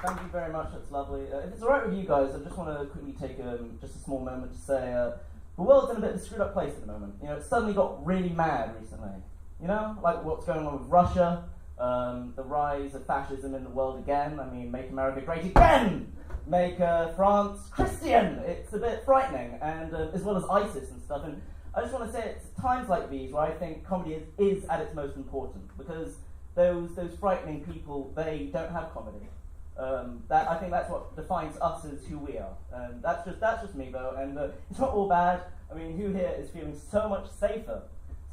Thank you very much, that's lovely. If it's alright with you guys, I just want to quickly take just a small moment to say the world's in a bit of a screwed up place at the moment. You know, it's suddenly got really mad recently. You know, like what's going on with Russia, the rise of fascism in the world again. I mean, make America great again! Make France Christian! It's a bit frightening, and as well as ISIS and stuff. And I just want to say it's times like these where I think comedy is at its most important, because those frightening people, they don't have comedy. I think that's what defines us as who we are. And that's just me though, and it's not all bad. I mean, who here is feeling so much safer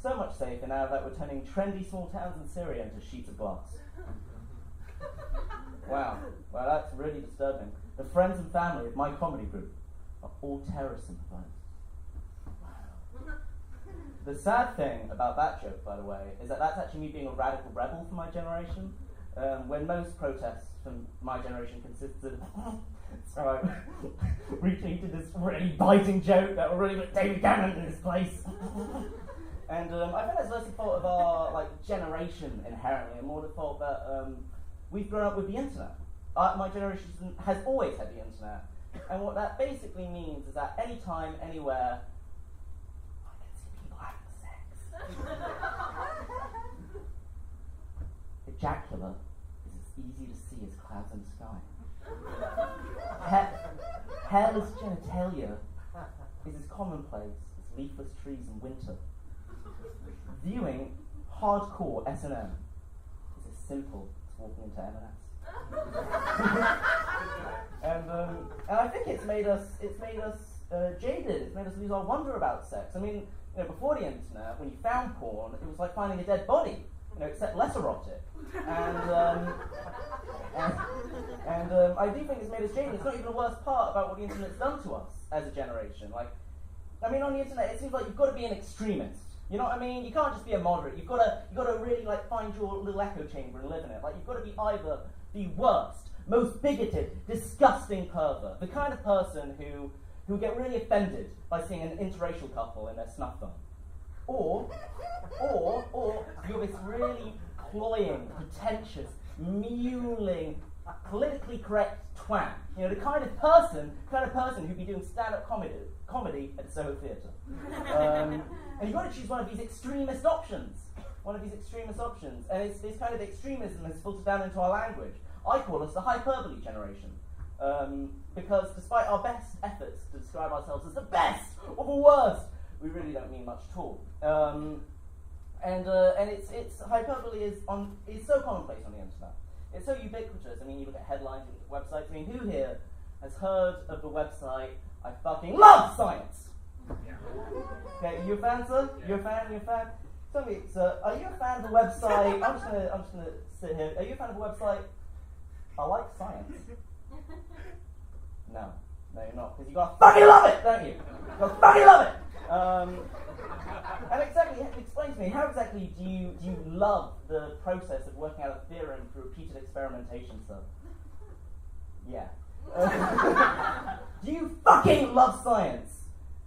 now that we're turning trendy small towns in Syria into sheets of glass? Wow, that's really disturbing. The friends and family of my comedy group are all terrorist sympathizers. Wow. The sad thing about that joke, by the way, is that that's actually me being a radical rebel for my generation, when most protests from my generation consisted of so I retweeted this really biting joke that will really put David Cameron in his place. And I think that's less the fault of our generation inherently, and more the fault that we've grown up with the internet. My generation has always had the internet, and what that basically means is that anytime, anywhere, I can see people having sex. Ejaculate is as easy to see as clouds in the sky. Hairless genitalia is as commonplace as leafless trees in winter. Viewing hardcore S&M is as simple as walking into M&S. And I think it's made us jaded. It's made us lose our wonder about sex. I mean, before the internet, when you found porn, it was like finding a dead body, except less erotic. And I do think it's made us jaded. It's not even the worst part about what the internet's done to us as a generation. On the internet, it seems like you've got to be an extremist. You know what I mean? You can't just be a moderate. You've got to really find your little echo chamber and live in it. You've got to be either the worst, most bigoted, disgusting pervert, the kind of person who get really offended by seeing an interracial couple in their snuff film, or you're this really cloying, pretentious, mewling, politically correct twat. The kind of person who'd be doing stand-up comedy at the Soho Theatre. And you've got to choose one of these extremist options. And this kind of extremism has filtered down into our language. I call us the Hyperbole-Generation. Because despite our best efforts to describe ourselves as the best or the worst, we really don't mean much at all. And it's hyperbole is so commonplace on the internet. It's so ubiquitous. I mean, you look at headlines, you look at websites. I mean, who here has heard of the website I fucking love science? Yeah. Okay, you a fan, sir? You're a fan? Tell me, sir, are you a fan of the website? I'm just gonna sit here. Are you a fan of the website I like science? No, you're not, because you gotta fucking love it, don't you? You gotta fucking love it. And exactly, explain to me, how exactly do you love the process of working out a theorem through repeated experimentation, sir? Yeah. Do you fucking love science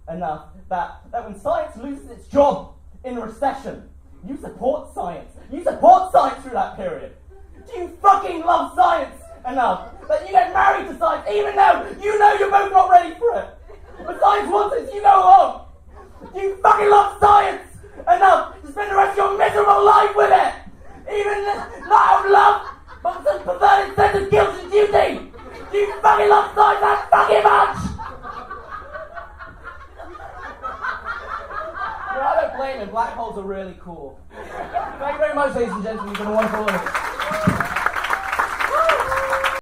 enough that when science loses its job in a recession, you support science? You support science through that period. Do you fucking love science enough that you get married to science even though you know you're both not ready for it? But science wants it, so you go along. Do you fucking love science enough to spend the rest of your miserable life with it? Even not out of love, but some perverted sense of guilt and duty. Do you fucking love science that fucking much? I don't blame him. Black holes are really cool. Thank you very much, ladies and gentlemen. You've been a wonderful audience.